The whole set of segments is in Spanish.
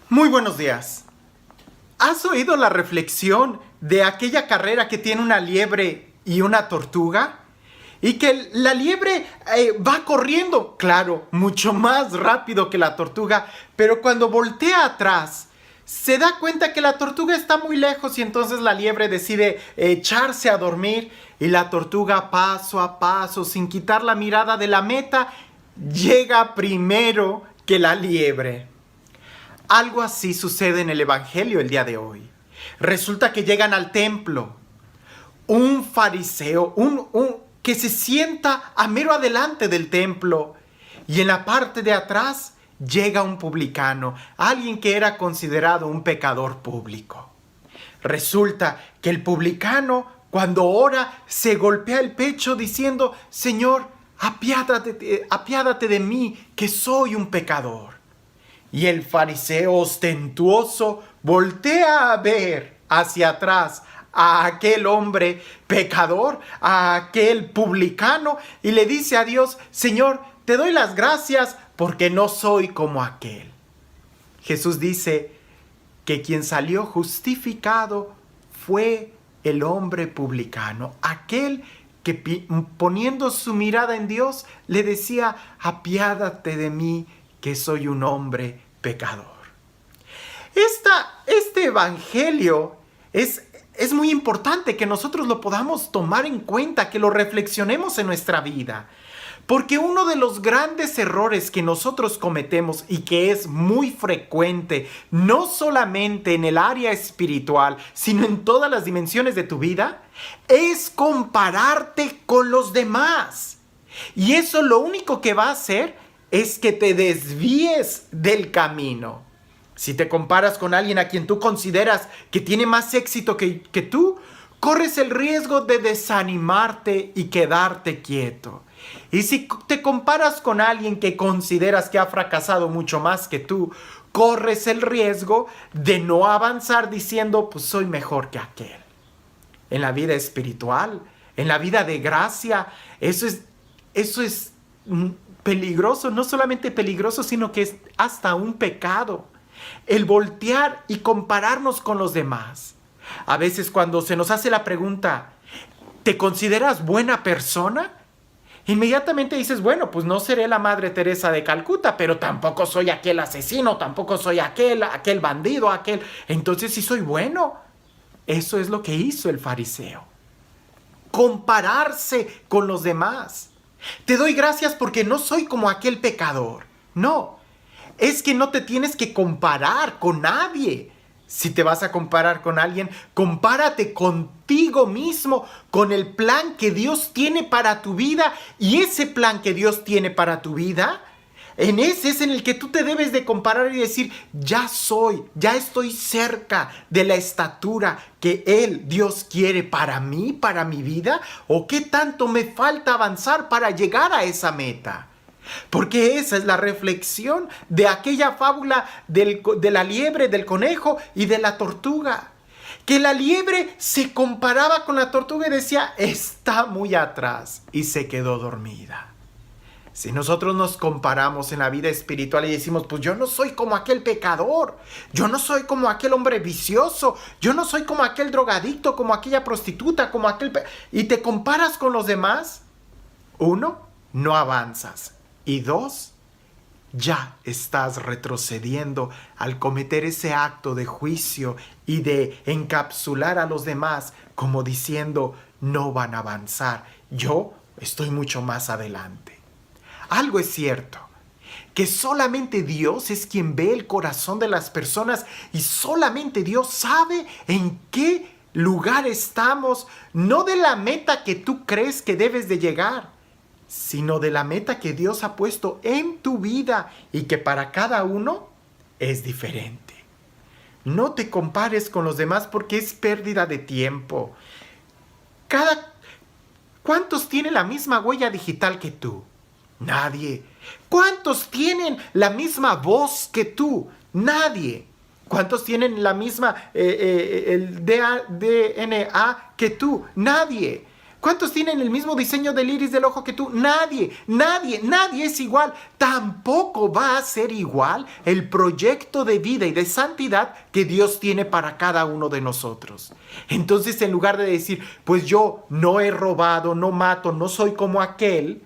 Muy buenos días. ¿Has oído la reflexión de aquella carrera que tiene una liebre y una tortuga? Y que la liebre va corriendo, claro, mucho más rápido que la tortuga, pero cuando voltea atrás, se da cuenta que la tortuga está muy lejos y entonces la liebre decide echarse a dormir y la tortuga paso a paso, sin quitar la mirada de la meta, llega primero que la liebre. Algo así sucede en el Evangelio el día de hoy. Resulta que llegan al templo un fariseo, que se sienta a mero adelante del templo, y en la parte de atrás llega un publicano, alguien que era considerado un pecador público. Resulta que el publicano, cuando ora, se golpea el pecho diciendo: Señor, apiádate de mí, que soy un pecador. Y el fariseo ostentoso voltea a ver hacia atrás a aquel hombre pecador, a aquel publicano, y le dice a Dios: Señor, te doy las gracias porque no soy como aquel. Jesús dice que quien salió justificado fue el hombre publicano, aquel que poniendo su mirada en Dios le decía: apiádate de mí, que soy un hombre pecador. Este evangelio es muy importante que nosotros lo podamos tomar en cuenta, que lo reflexionemos en nuestra vida. Porque uno de los grandes errores que nosotros cometemos y que es muy frecuente, no solamente en el área espiritual, sino en todas las dimensiones de tu vida, es compararte con los demás. Y eso lo único que va a hacer es que te desvíes del camino. Si te comparas con alguien a quien tú consideras que tiene más éxito que tú, corres el riesgo de desanimarte y quedarte quieto. Y si te comparas con alguien que consideras que ha fracasado mucho más que tú, corres el riesgo de no avanzar diciendo: pues soy mejor que aquel. En la vida espiritual, en la vida de gracia, eso es peligroso, no solamente peligroso, sino que es hasta un pecado. El voltear y compararnos con los demás. A veces cuando se nos hace la pregunta: ¿te consideras buena persona? Inmediatamente dices: bueno, pues no seré la Madre Teresa de Calcuta, pero tampoco soy aquel asesino, tampoco soy aquel bandido, aquel. Entonces sí soy bueno. Eso es lo que hizo el fariseo. Compararse con los demás. Te doy gracias porque no soy como aquel pecador. No, es que no te tienes que comparar con nadie. Si te vas a comparar con alguien, compárate contigo mismo, con el plan que Dios tiene para tu vida. Y ese plan que Dios tiene para tu vida, en ese es en el que tú te debes de comparar y decir: ya estoy cerca de la estatura que Dios quiere para mí, para mi vida. ¿O qué tanto me falta avanzar para llegar a esa meta? Porque esa es la reflexión de aquella fábula de la liebre, del conejo y de la tortuga. Que la liebre se comparaba con la tortuga y decía: está muy atrás, y se quedó dormida. Si nosotros nos comparamos en la vida espiritual y decimos: pues yo no soy como aquel pecador, yo no soy como aquel hombre vicioso, yo no soy como aquel drogadicto, como aquella prostituta, como aquel... y te comparas con los demás, 1, no avanzas. Y 2, ya estás retrocediendo al cometer ese acto de juicio y de encapsular a los demás como diciendo: no van a avanzar, yo estoy mucho más adelante. Algo es cierto, que solamente Dios es quien ve el corazón de las personas y solamente Dios sabe en qué lugar estamos, no de la meta que tú crees que debes de llegar, sino de la meta que Dios ha puesto en tu vida y que para cada uno es diferente. No te compares con los demás porque es pérdida de tiempo. ¿Cuántos tienen la misma huella digital que tú? Nadie. ¿Cuántos tienen la misma voz que tú? Nadie. ¿Cuántos tienen la misma el DNA que tú? Nadie. ¿Cuántos tienen el mismo diseño del iris del ojo que tú? Nadie, nadie, nadie es igual. Tampoco va a ser igual el proyecto de vida y de santidad que Dios tiene para cada uno de nosotros. Entonces, en lugar de decir, pues yo no he robado, no mato, no soy como aquel,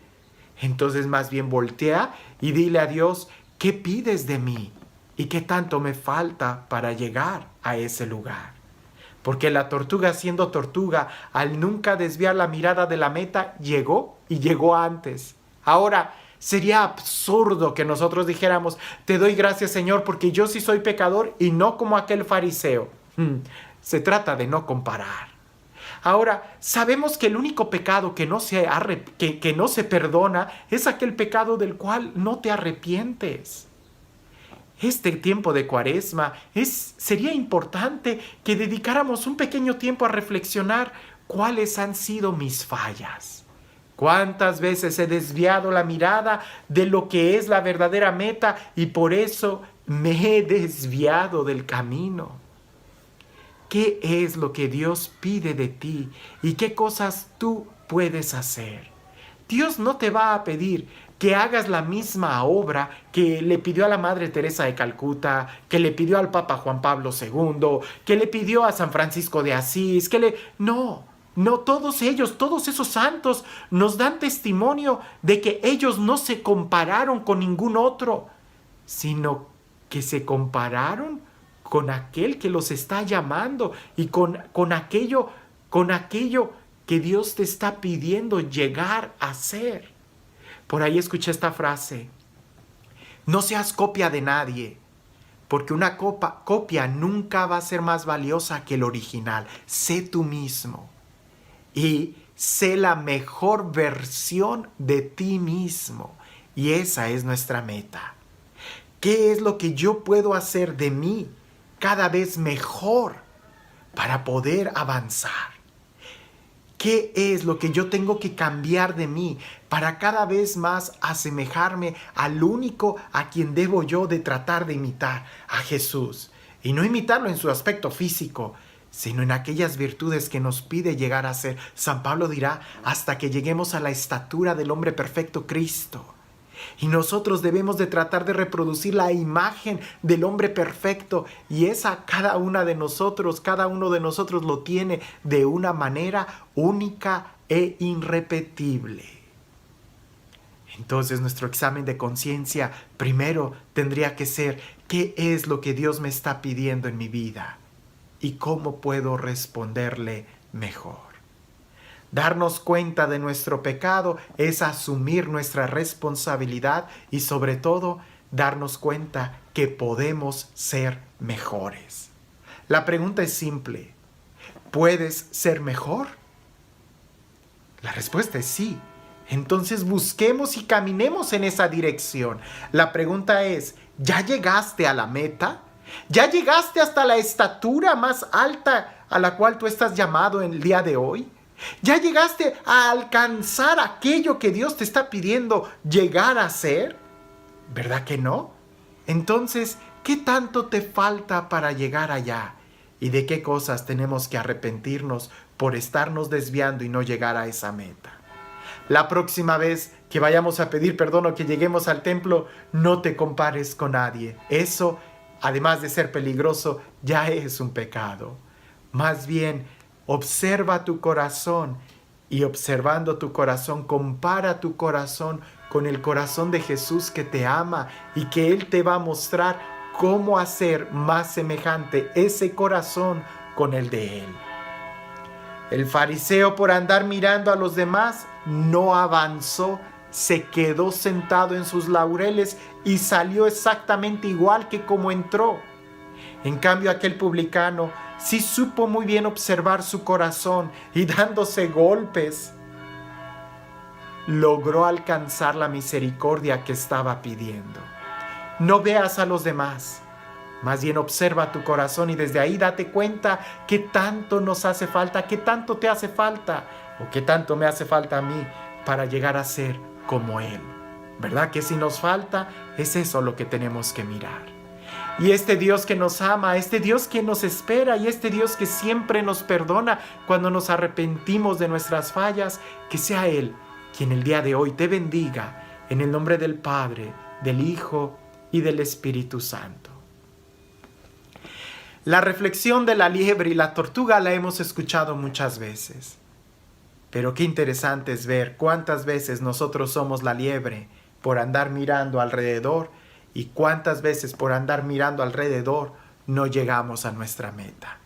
entonces más bien voltea y dile a Dios, ¿qué pides de mí? ¿Y qué tanto me falta para llegar a ese lugar? Porque la tortuga, siendo tortuga, al nunca desviar la mirada de la meta, llegó y llegó antes. Ahora, sería absurdo que nosotros dijéramos, te doy gracias, Señor, porque yo sí soy pecador y no como aquel fariseo. Se trata de no comparar. Ahora, sabemos que el único pecado que no se perdona es aquel pecado del cual no te arrepientes. Este tiempo de Cuaresma sería importante que dedicáramos un pequeño tiempo a reflexionar cuáles han sido mis fallas. ¿Cuántas veces he desviado la mirada de lo que es la verdadera meta y por eso me he desviado del camino? ¿Qué es lo que Dios pide de ti y qué cosas tú puedes hacer? Dios no te va a pedir que hagas la misma obra que le pidió a la Madre Teresa de Calcuta, que le pidió al Papa Juan Pablo II, que le pidió a San Francisco de Asís, No, todos ellos, todos esos santos nos dan testimonio de que ellos no se compararon con ningún otro, sino que se compararon con aquel que los está llamando y con aquello que Dios te está pidiendo llegar a ser. Por ahí escuché esta frase: no seas copia de nadie, porque una copia nunca va a ser más valiosa que el original. Sé tú mismo y sé la mejor versión de ti mismo. Y esa es nuestra meta. ¿Qué es lo que yo puedo hacer de mí cada vez mejor para poder avanzar? ¿Qué es lo que yo tengo que cambiar de mí para cada vez más asemejarme al único a quien debo yo de tratar de imitar, a Jesús? Y no imitarlo en su aspecto físico, sino en aquellas virtudes que nos pide llegar a ser. San Pablo dirá, hasta que lleguemos a la estatura del hombre perfecto, Cristo. Y nosotros debemos de tratar de reproducir la imagen del hombre perfecto, y esa cada uno de nosotros lo tiene de una manera única e irrepetible. Entonces nuestro examen de conciencia primero tendría que ser: ¿qué es lo que Dios me está pidiendo en mi vida? ¿Y cómo puedo responderle mejor? Darnos cuenta de nuestro pecado es asumir nuestra responsabilidad y sobre todo darnos cuenta que podemos ser mejores. La pregunta es simple: ¿puedes ser mejor? La respuesta es sí. Entonces busquemos y caminemos en esa dirección. La pregunta es: ¿ya llegaste a la meta? ¿Ya llegaste hasta la estatura más alta a la cual tú estás llamado en el día de hoy? ¿Ya llegaste a alcanzar aquello que Dios te está pidiendo llegar a ser? ¿Verdad que no? Entonces, ¿qué tanto te falta para llegar allá? ¿Y de qué cosas tenemos que arrepentirnos por estarnos desviando y no llegar a esa meta? La próxima vez que vayamos a pedir perdón o que lleguemos al templo, no te compares con nadie. Eso, además de ser peligroso, ya es un pecado. Más bien, observa tu corazón y observando tu corazón, compara tu corazón con el corazón de Jesús que te ama y que Él te va a mostrar cómo hacer más semejante ese corazón con el de Él. El fariseo, por andar mirando a los demás, no avanzó, se quedó sentado en sus laureles y salió exactamente igual que como entró. En cambio, aquel publicano sí supo muy bien observar su corazón y dándose golpes, logró alcanzar la misericordia que estaba pidiendo. No veas a los demás, más bien observa tu corazón y desde ahí date cuenta qué tanto nos hace falta, qué tanto te hace falta o qué tanto me hace falta a mí para llegar a ser como Él. ¿Verdad que si nos falta es eso lo que tenemos que mirar? Y este Dios que nos ama, este Dios que nos espera y este Dios que siempre nos perdona cuando nos arrepentimos de nuestras fallas, que sea Él quien el día de hoy te bendiga en el nombre del Padre, del Hijo y del Espíritu Santo. La reflexión de la liebre y la tortuga la hemos escuchado muchas veces. Pero qué interesante es ver cuántas veces nosotros somos la liebre por andar mirando alrededor y cuántas veces por andar mirando alrededor no llegamos a nuestra meta.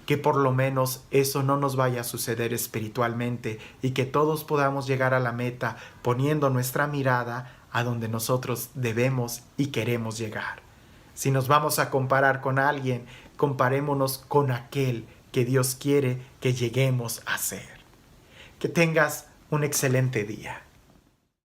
Que por lo menos eso no nos vaya a suceder espiritualmente y que todos podamos llegar a la meta poniendo nuestra mirada a donde nosotros debemos y queremos llegar. Si nos vamos a comparar con alguien, comparémonos con aquel que Dios quiere que lleguemos a ser. Que tengas un excelente día.